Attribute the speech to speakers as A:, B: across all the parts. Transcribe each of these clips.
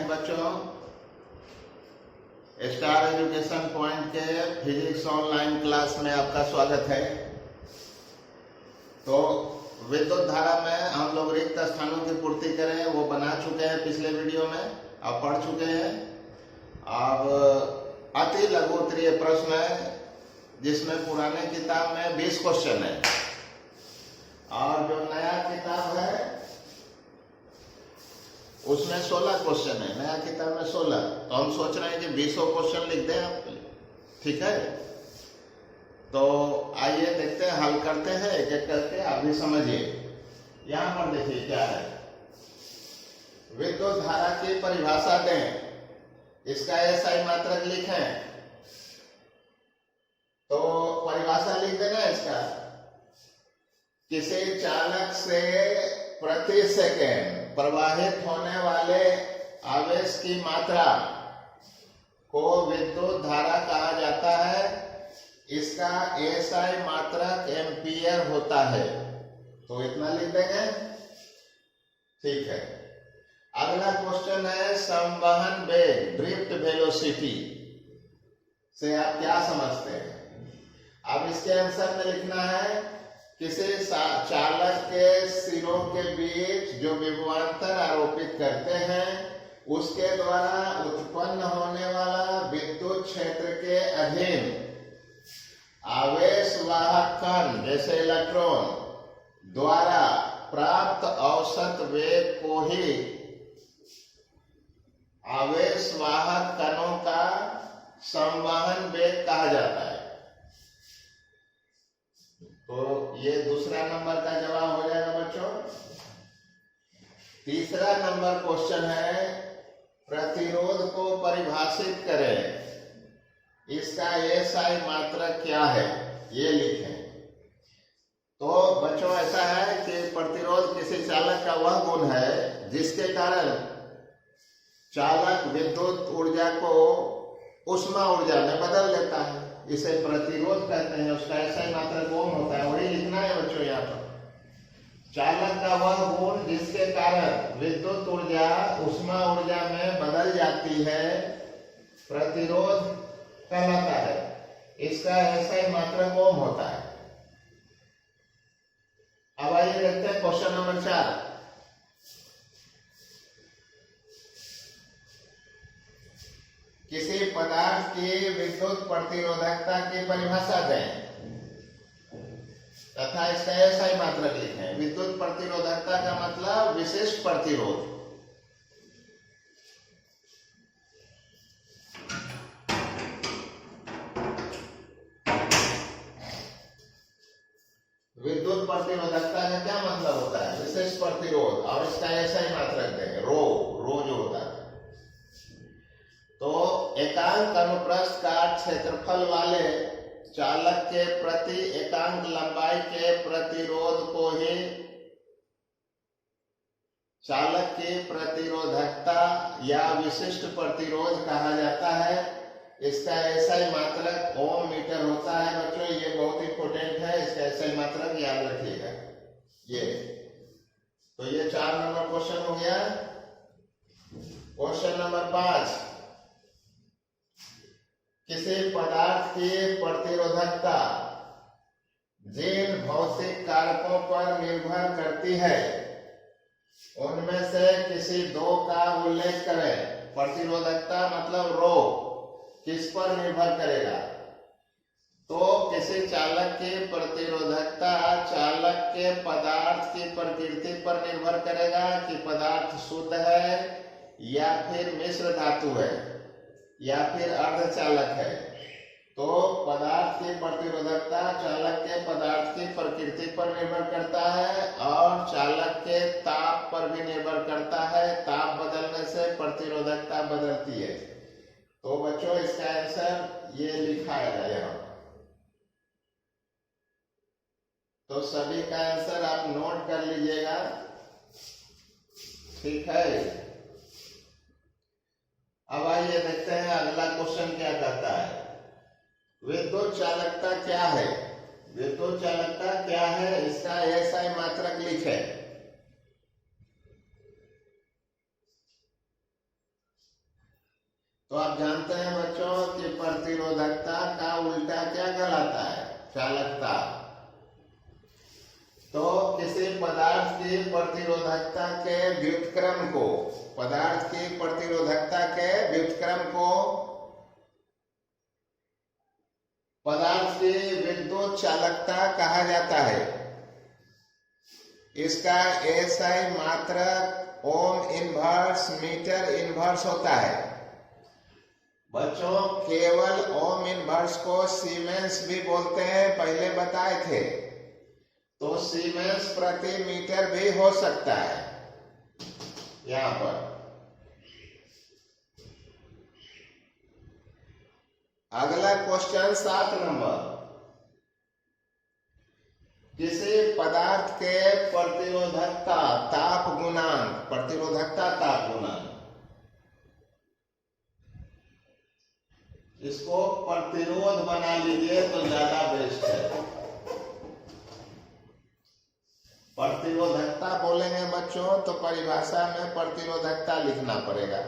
A: बच्चों, star education point के physics online class में आपका स्वागत है। तो विद्युत धारा में हम लोग रिक्त स्थानों की पूर्ति करें वो बना चुके हैं, पिछले वीडियो में आप पढ़ चुके हैं। अब अति लघु उत्तरीय प्रश्न है जिसमें पुराने किताब में 20 क्वेश्चन है और जो नया किताब है उसमें 16 क्वेश्चन है। नया किताब में 16, तो हम सोच रहे हैं कि 20 क्वेश्चन लिख दें आपके लिए, ठीक है। तो आइए देखते हैं, हल करते हैं एक एक करके, आप भी समझिए। यहां पर देखिए क्या है, विद्युत धारा की परिभाषा दें, इसका एसआई मात्रक लिखें। तो परिभाषा लिख देना इसका, किसी चालक से प्रति सेकेंड प्रवाहित होने वाले आवेश की मात्रा को विद्युत धारा कहा जाता है। इसका एसआई मात्रक एम्पियर होता है। तो इतना लिख देंगे, ठीक है। अगला क्वेश्चन है संवहन वेग, ड्रिफ्ट वेलोसिटी से आप क्या समझते हैं। अब इसके आंसर में लिखना है, किसी चालक के सिरों के बीच जो विभवांतर आरोपित करते हैं उसके द्वारा उत्पन्न होने वाला विद्युत क्षेत्र के अधीन आवेश वाहक कण जैसे इलेक्ट्रॉन द्वारा प्राप्त औसत वेग को ही आवेश वाहक कणों का संवहन वेग कहा जाता है। तो ये दूसरा नंबर का जवाब हो जाएगा बच्चों। तीसरा नंबर क्वेश्चन है, प्रतिरोध को परिभाषित करें, इसका एसआई मात्रक क्या है, ये लिखें। तो बच्चों ऐसा है कि प्रतिरोध किसी चालक का वह गुण है जिसके कारण चालक विद्युत ऊर्जा को ऊष्मा ऊर्जा में बदल देता है, इसे प्रतिरोध कहते हैं। उसका एसआई मात्रक ओम होता है, वही लिखना है बच्चों यहाँ पर। चालक का वह गुण जिसके कारण विद्युत ऊर्जा ऊष्मा ऊर्जा में बदल जाती है प्रतिरोध कहलाता है। इसका एसआई मात्रक ओम होता है। अब आइए देखते हैं क्वेश्चन नंबर 4। किसी पदार्थ की विद्युत प्रतिरोधकता की परिभाषा दें तथा इसका एसआई मात्रक लिखें। विद्युत प्रतिरोधकता का मतलब विशिष्ट प्रतिरोध। विद्युत प्रतिरोधकता का क्या मतलब होता है, विशिष्ट प्रतिरोध, और इसका एसआई मात्रक देंगे, रो जो होता है। तो एकांक अनुप्रस्थ काट क्षेत्रफल वाले चालक के प्रति एकांक लंबाई के प्रतिरोध को ही चालक की प्रतिरोधकता या विशिष्ट प्रतिरोध कहा जाता है। इसका एसआई मात्रक ओम मीटर होता है बच्चों, ये बहुत इंपोर्टेंट है, इसका एसआई मात्रक याद रखिएगा। ये तो ये 4 नंबर क्वेश्चन हो गया। क्वेश्चन नंबर 5, किसी पदार्थ की प्रतिरोधकता जिन भौतिक कारकों पर निर्भर करती है उनमें से किसी 2 का उल्लेख करें। प्रतिरोधकता मतलब रो किस पर निर्भर करेगा, तो किसी चालक की प्रतिरोधकता चालक के पदार्थ की प्रकृति पर निर्भर करेगा कि पदार्थ शुद्ध है या फिर मिश्र धातु है या फिर अर्धचालक है। तो पदार्थ की प्रतिरोधकता चालक के पदार्थ की प्रकृति पर निर्भर करता है और चालक के ताप पर भी निर्भर करता है। ताप बदलने से प्रतिरोधकता बदलती है। तो बच्चों इसका आंसर ये लिखा है यहाँ। तो सभी का आंसर आप नोट कर लीजिएगा, ठीक है। अब आइए देखते हैं अगला क्वेश्चन क्या कहता है, विद्युत चालकता क्या है। विद्युत चालकता क्या है, इसका एसआई मात्रक लिखें। तो आप जानते हैं बच्चों कि प्रतिरोधकता का उल्टा क्या कहलाता है? चालकता। तो किसी पदार्थ की प्रतिरोधकता के व्युत्क्रम को, पदार्थ की प्रतिरोधकता के व्युत्क्रम को पदार्थ की विद्युत चालकता कहा जाता है। इसका एसआई मात्रक ओम इनवर्स मीटर इनवर्स होता है। बच्चों केवल ओम इनवर्स को सीमेंस भी बोलते हैं, पहले बताए थे। तो सीमेंस प्रति मीटर भी हो सकता है। यहां पर अगला क्वेश्चन 7 नंबर, किसी पदार्थ के प्रतिरोधकता ताप गुणांक, प्रतिरोधकता ताप गुणांक, इसको प्रतिरोध बना लीजिए तो ज्यादा बेस्ट है। प्रतिरोधकता बोलेंगे बच्चों तो परिभाषा में प्रतिरोधकता लिखना पड़ेगा।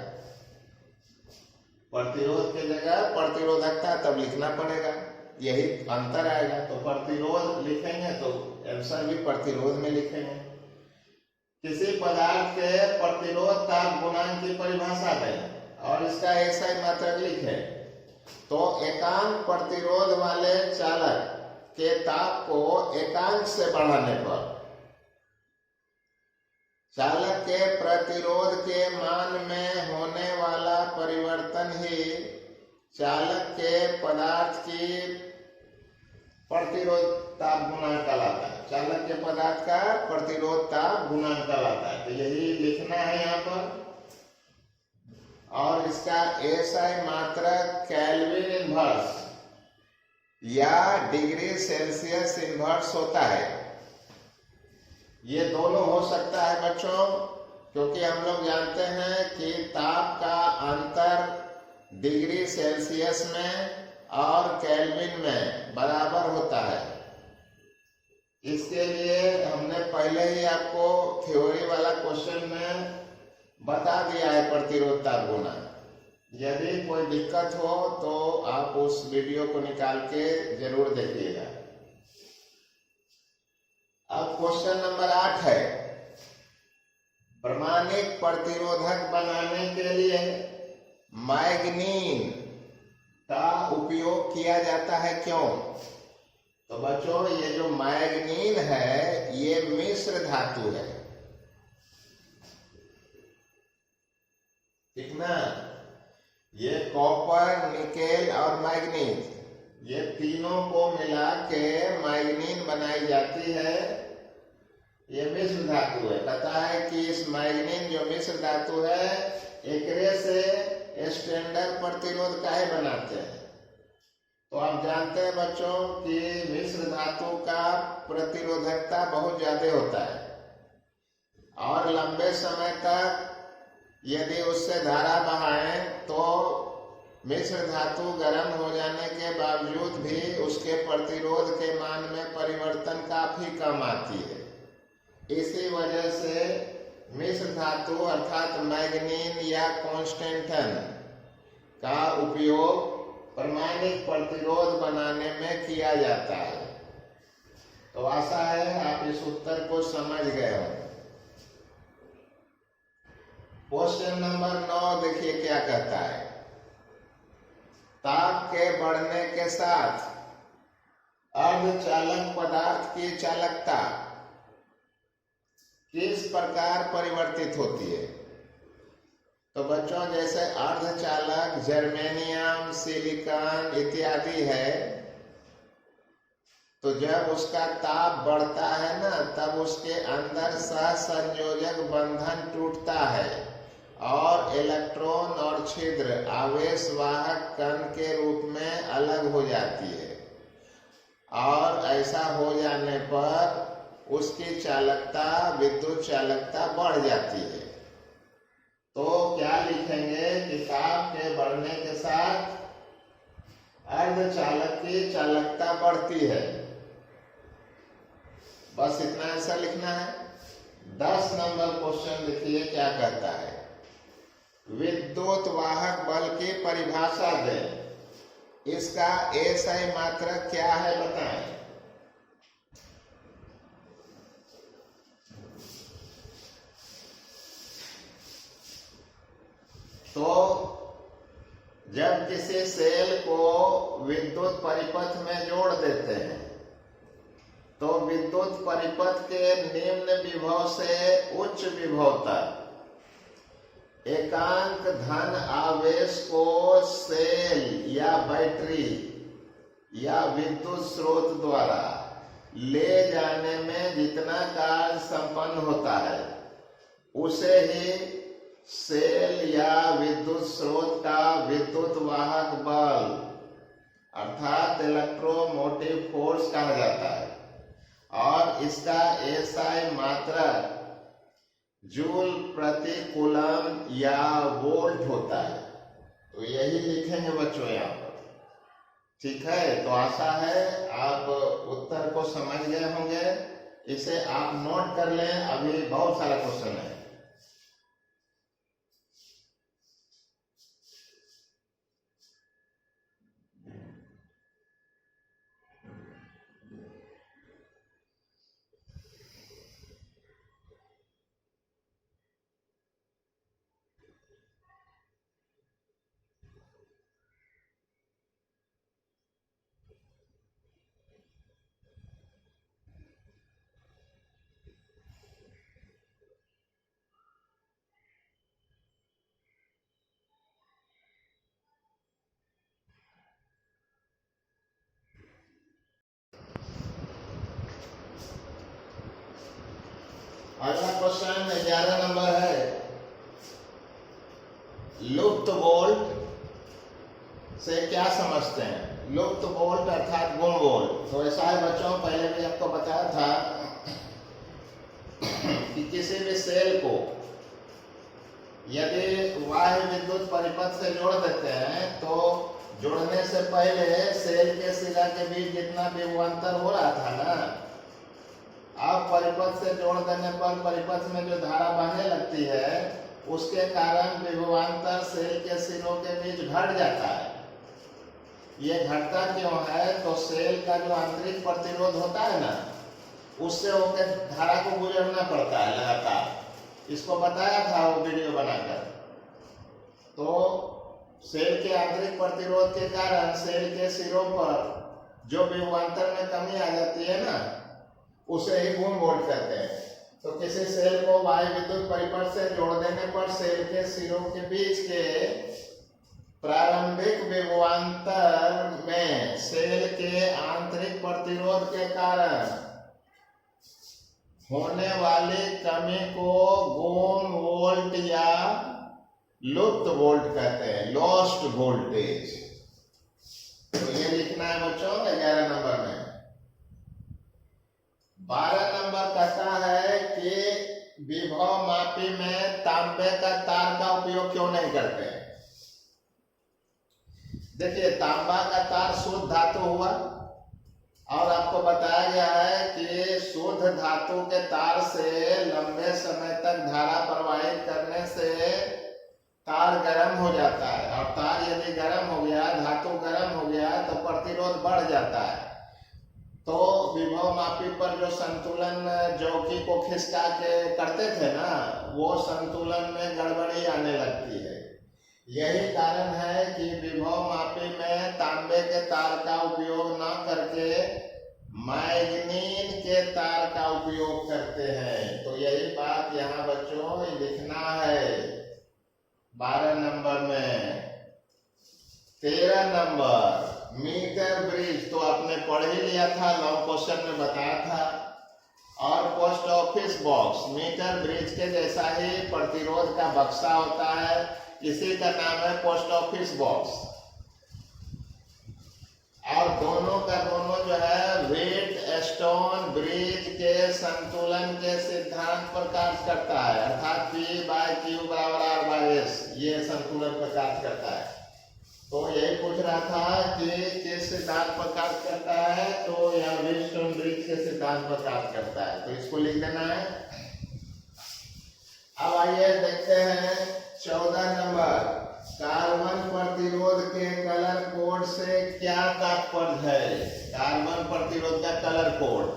A: प्रतिरोध की जगह प्रतिरोधकता तब लिखना पड़ेगा, यही अंतर आएगा। तो प्रतिरोध लिखेंगे तो आंसर भी प्रतिरोध में लिखेंगे। किसी पदार्थ के प्रतिरोध ताप गुणांक की परिभाषा दें और इसका एसआई मात्रक लिखें तो एकांक प्रतिरोध वाले चालक के ताप को एकांक से बढ़ाने पर चालक के प्रतिरोध के मान में होने वाला परिवर्तन ही चालक के पदार्थ की प्रतिरोध ताप गुणांक कहलाता है। चालक के पदार्थ का प्रतिरोध ताप गुणांक कहलाता है। तो यही लिखना है यहाँ पर। और इसका एसआई मात्रक केल्विन इनवर्स या डिग्री सेल्सियस इनवर्स होता है। ये दोनों हो सकता है बच्चों, क्योंकि हम लोग जानते हैं कि ताप का अंतर डिग्री सेल्सियस में और केल्विन में बराबर होता है। इसके लिए हमने पहले ही आपको थ्योरी वाला क्वेश्चन में बता दिया है प्रतिरोध ताप गुणांक। यदि कोई दिक्कत हो तो आप उस वीडियो को निकाल के जरूर देखिएगा। अब क्वेश्चन नंबर 8 है, प्रमाणिक प्रतिरोधक बनाने के लिए मैग्नीन का उपयोग किया जाता है, क्यों? तो बच्चों ये जो मैग्नीन है ये मिश्र धातु है, ठीक ना। ये कॉपर, निकेल और मैग्नीज, ये तीनों को मिला के मैग्नीन बनाई जाती है। ये मिश्र धातु है। पता है कि इस मैग्नीन जो मिश्र धातु है एकरे से स्टैंडर्ड प्रतिरोध काहे बनाते हैं? तो आप जानते हैं बच्चों कि मिश्र धातु का प्रतिरोधकता बहुत ज्यादा होता है और लंबे समय तक यदि उससे धारा बहाएं तो मिश्र धातु गर्म हो जाने के बावजूद भी उसके प्रतिरोध के मान में परिवर्तन काफी कम आती है। इसी वजह से मिश्र धातु अर्थात मैग्नीन या कॉन्स्टेंटन का उपयोग प्रमाणिक प्रतिरोध बनाने में किया जाता है। तो आशा है आप इस उत्तर को समझ गए हो। क्वेश्चन नंबर 9 देखिए क्या कहता है, ताप के बढ़ने के साथ अर्धचालक पदार्थ की चालकता किस प्रकार परिवर्तित होती है? तो बच्चों जैसे अर्धचालक जर्मेनियम, सिलिकॉन इत्यादि है, तो जब उसका ताप बढ़ता है ना तब उसके अंदर सहसंयोजक बंधन टूटता है और इलेक्ट्रॉन और छिद्र आवेश वाहक कण के रूप में अलग हो जाती है। और ऐसा हो जाने पर उसकी चालकता, विद्युत चालकता बढ़ जाती है। तो क्या लिखेंगे कि ताप के बढ़ने के साथ अर्धचालक की चालकता बढ़ती है। बस इतना आंसर लिखना है। 10 नंबर क्वेश्चन देखिए क्या कहता है, विद्युत विद्युत वाहक बल की परिभाषा दें। इसका एसआई मात्रक क्या है बताएं। तो जब किसी सेल को विद्युत परिपथ में जोड़ देते हैं तो विद्युत परिपथ के निम्न विभव से उच्च विभव तक एकांक धन आवेश को सेल या बैटरी या विद्युत स्रोत द्वारा ले जाने में जितना कार्य संपन्न होता है उसे ही सेल या विद्युत स्रोत का विद्युत वाहक बल अर्थात इलेक्ट्रोमोटिव फोर्स कहा जाता है और इसका एसआई मात्रक जूल प्रति कूलम या वोल्ट होता है। तो यही लिखेंगे बच्चों यहाँ पर, ठीक है। तो आशा है आप उत्तर को समझ गए होंगे। इसे आप नोट कर लें, अभी बहुत सारा क्वेश्चन है। अगला क्वेश्चन 11 नंबर है, लुप्त वोल्ट से क्या समझते हैं। लुप्त वोल्ट अर्थात गुण वोल्ट। तो ऐसा है बच्चों, पहले भी आपको बताया था कि किसी भी सेल को यदि बाह्य विद्युत परिपथ से जोड़ देते हैं तो जोड़ने से पहले सेल के सिरा के बीच जितना विभवांतर हो रहा था ना, अब परिपथ से जोड़ देने पर परिपथ में जो धारा बहने लगती है उसके कारण विभवांतर सेल के सिरों के बीच घट जाता है। ये घटता क्यों है? तो सेल का जो आंतरिक प्रतिरोध होता है ना, उससे होकर धारा को गुजरना पड़ता है लगातार। इसको बताया था वो वीडियो बनाकर। तो सेल के आंतरिक प्रतिरोध के कारण सेल के सिरों पर जो विभवांतर में कमी आ जाती है ना, उसे ही गुण वोल्ट कहते हैं। तो किसी सेल को बाह्य विद्युत परिपथ से जोड़ देने पर सेल के सिरों के बीच के प्रारंभिक विभवांतर में सेल के आंतरिक प्रतिरोध के कारण होने वाली कमी को गुण वोल्ट या लुप्त वोल्ट कहते हैं, लॉस्ट वोल्टेज। तो ये लिखना है बच्चों 11 नंबर में। 12 नंबर कहता है कि विभव मापी में तांबे का तार का उपयोग क्यों नहीं करते। देखिए, तांबा का तार शुद्ध धातु हुआ और आपको बताया गया है कि शुद्ध धातु के तार से लंबे समय तक धारा प्रवाहित करने से तार गर्म हो जाता है और तार यदि गर्म हो गया, धातु गर्म हो गया तो प्रतिरोध बढ़ जाता है। तो विभव मापी पर जो संतुलन चौकी को खिसका के करते थे ना, वो संतुलन में गड़बड़ी आने लगती है। यही कारण है कि विभव मापी में तांबे के तार का उपयोग न करके मैग्नीन के तार का उपयोग करते हैं। तो यही बात यहाँ बच्चों लिखना है 12 नंबर में। 13 नंबर मीटर ब्रिज तो आपने पढ़ ही लिया था, लॉन्ग क्वेश्चन में बताया था। और post office box metre bridge के जैसा ही प्रतिरोध का बक्सा होता है, इसी का नाम है पोस्ट ऑफिस बॉक्स। और दोनों का दोनों जो है वेट स्टोन ब्रिज के संतुलन के सिद्धांत पर कार्य करता है, अर्थात P/Q बराबर R/S, ये संतुलन पर कार्य करता है। तो यही पूछ रहा था कि किस सिद्धांत पर कार्य करता है, तो यह वेटस्टोन ब्रिज के सिद्धांत पर कार्य करता है। तो इसको लिख देना है। अब आइए देखते हैं 14 नंबर, कार्बन प्रतिरोध के कलर कोड से क्या तात्पर्य है? कार्बन प्रतिरोध का कलर कोड,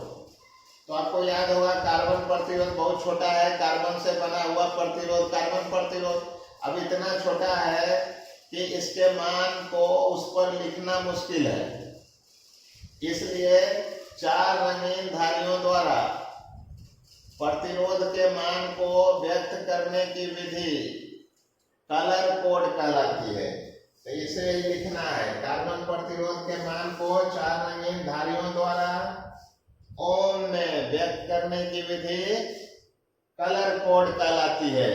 A: तो आपको याद होगा कार्बन प्रतिरोध बहुत छोटा है, कार्बन से बना हुआ प्रतिरोध, कार्बन प्रतिरोध अब इतना छोटा है कि इसके मान को उस पर लिखना मुश्किल है, इसलिए 4 रंगीन धारियों द्वारा प्रतिरोध के मान को व्यक्त करने की विधि कलर कोड कहलाती है। तो इसे लिखना है, कार्बन प्रतिरोध के मान को 4 रंगीन धारियों द्वारा ओम में व्यक्त करने की विधि कलर कोड कहलाती है।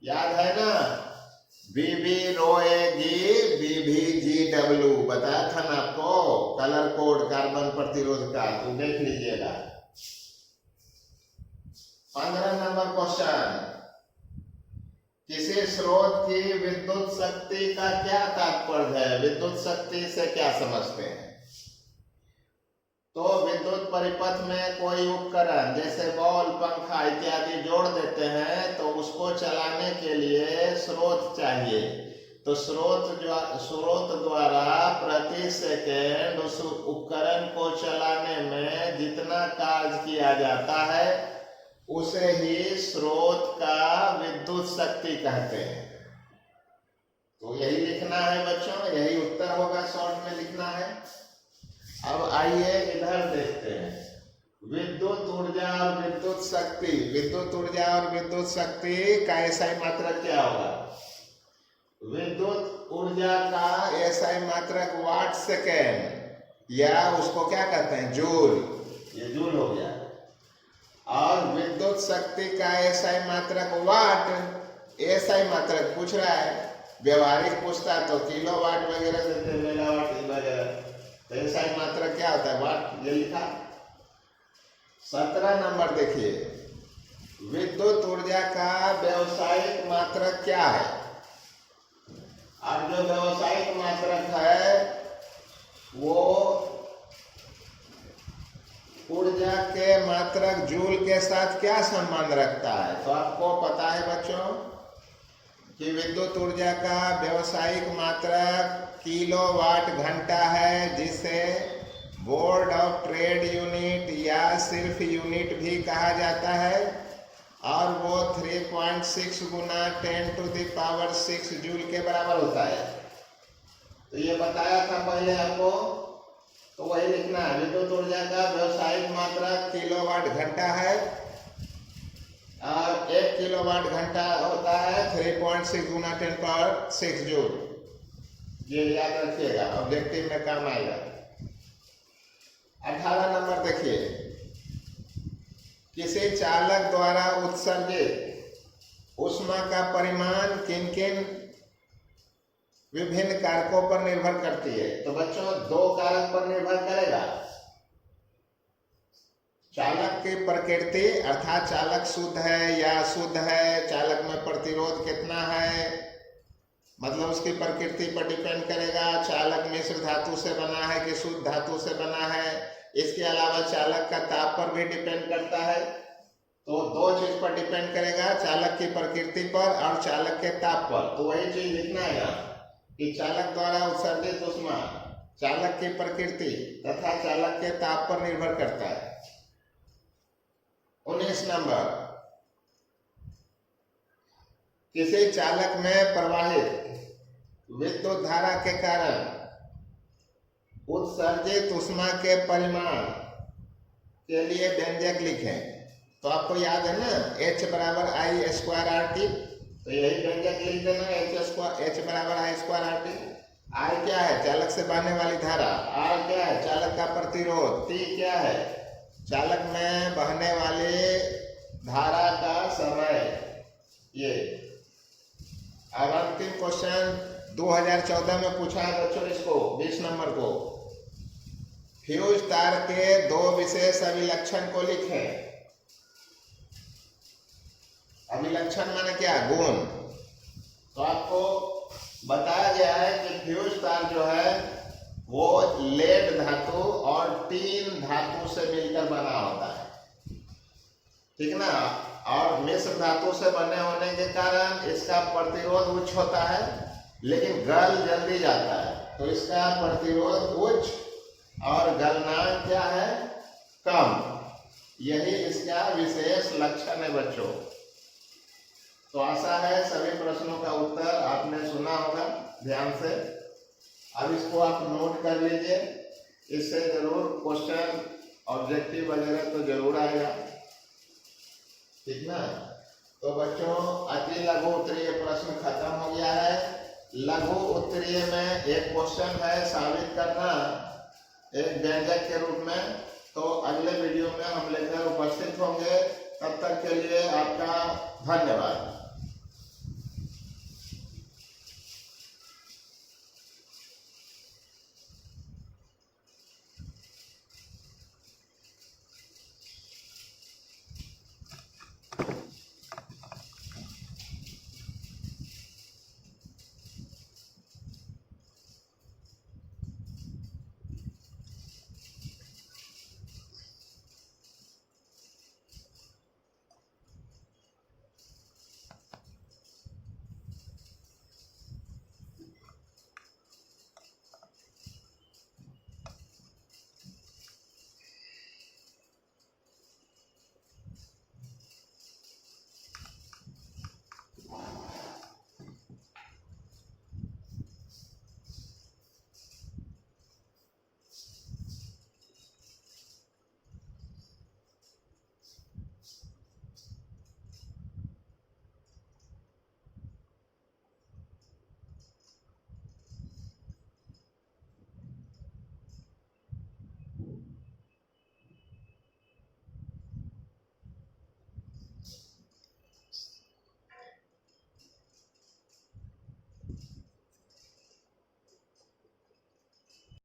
A: याद है ना, बीबी रोएगी BBGW बताया था ना आपको, कलर कोड कार्बन प्रतिरोध का, तो देख लीजिएगा। 15 नंबर क्वेश्चन, किसी स्रोत की विद्युत शक्ति का क्या तात्पर्य है? विद्युत शक्ति से क्या समझते हैं? तो विद्युत परिपथ में कोई उपकरण जैसे बॉल, पंखा इत्यादि जोड़ देते हैं तो उसको चलाने के लिए स्रोत चाहिए। तो स्रोत द्वारा प्रति सेकेंड उस उपकरण को चलाने में जितना कार्य किया जाता है उसे ही स्रोत का विद्युत शक्ति कहते हैं। तो यही लिखना है बच्चों, यही उत्तर होगा, शॉर्ट में लिखना है। अब आइए इधर देखते हैं, विद्युत ऊर्जा और विद्युत शक्ति। विद्युत ऊर्जा और विद्युत शक्ति का एसआई मात्रक क्या होगा? विद्युत ऊर्जा का एसआई मात्रक वाट सेकेंड, या उसको क्या कहते हैं, जूल, ये जूल हो गया। और विद्युत शक्ति का एसआई मात्रक वाट। एसआई मात्रक पूछ रहा है, व्यवहारिक पूछता तो किलोवाट वगैरह देते, मेगावाट वगैरह, तो एसआई मात्रक क्या होता है, वाट, ये लिखा। 17 नंबर देखिए, विद्युत ऊर्जा का व्यावसायिक मात्रक क्या है? और जो व्यावसायिक मात्रक है वो ऊर्जा के मात्रक जूल के साथ क्या संबंध रखता है? तो आपको पता है बच्चों कि विद्युत ऊर्जा का व्यावसायिक मात्रक किलोवाट घंटा है, जिसे बोर्ड ऑफ ट्रेड यूनिट या सिर्फ यूनिट भी कहा जाता है, और वो 3.6 गुना 10⁻⁶ जूल के बराबर होता है। तो ये बताया था पहले आपको, तो वही लिखना है। विद्युत ऊर्जा का व्यावसायिक मात्रक किलोवाट घंटा है, और 1 किलोवाट घंटा होता है 3.6 गुना 10⁻⁶ जूल। ये याद रखिएगा, ऑब्जेक्टिव में काम आएगा। 18 नंबर देखिए, किसी चालक द्वारा उत्सर्जित ऊष्मा का परिमाण किन किन विभिन्न कारकों पर निर्भर करती है? तो बच्चों 2 कारक पर निर्भर करेगा। चालक की प्रकृति, अर्थात चालक शुद्ध है या अशुद्ध है, चालक में प्रतिरोध कितना है, मतलब उसकी प्रकृति पर डिपेंड करेगा। चालक मिश्र धातु से बना है कि शुद्ध धातु से बना है। इसके अलावा चालक का ताप पर भी डिपेंड करता है। तो 2 चीज पर डिपेंड करेगा, चालक की प्रकृति पर और चालक के ताप पर। तो वही चीज लिखना है यहाँ कि चालक द्वारा उत्सर्जित ऊष्मा चालक की प्रकृति तथा चालक के ताप पर निर्भर करता है। 19 नंबर, किसी चालक में प्रवाहित विद्युत धारा के कारण उत्सर्जित ऊष्मा के परिमाण के लिए व्यंजक लिखें। तो आपको याद है ना, H = I² RT, तो यही व्यंजक लिख देना, H = I² RT। I क्या है? चालक से बहने वाली धारा। R क्या है? चालक का प्रतिरोध। T क्या है? चालक में बहने वाली धारा का समय। ये अब अंतिम क्वेश्चन 2014 में पूछा है बच्चों, इसको 20 नंबर को, फ्यूज तार के 2 विशेष अभिलक्षण को लिखें। अभिलक्षण माने क्या? गुण। तो आपको बताया गया है कि फ्यूज तार जो है वो लेड धातु और टीन धातु से मिलकर बना होता है, ठीक ना। और मिश्र धातु से बने होने के कारण इसका प्रतिरोध उच्च होता है, लेकिन गल जल्दी जाता है, तो इसका प्रतिरोध उच्च और गलनांक क्या है, कम। यही इसका विशेष लक्षण है बच्चों। तो आशा है सभी प्रश्नों का उत्तर आपने सुना होगा ध्यान से। अब इसको आप नोट कर लीजिए, इससे जरूर क्वेश्चन ऑब्जेक्टिव वगैरह तो जरूर आएगा, ठीक ना। तो बच्चों अति लघु उत्तरीय प्रश्न खत्म हो गया है। लघु उत्तरीय में एक क्वेश्चन है साबित करना एक व्यंजक के रूप में, तो अगले वीडियो में हम लेकर उपस्थित होंगे। तब तक के लिए आपका धन्यवाद।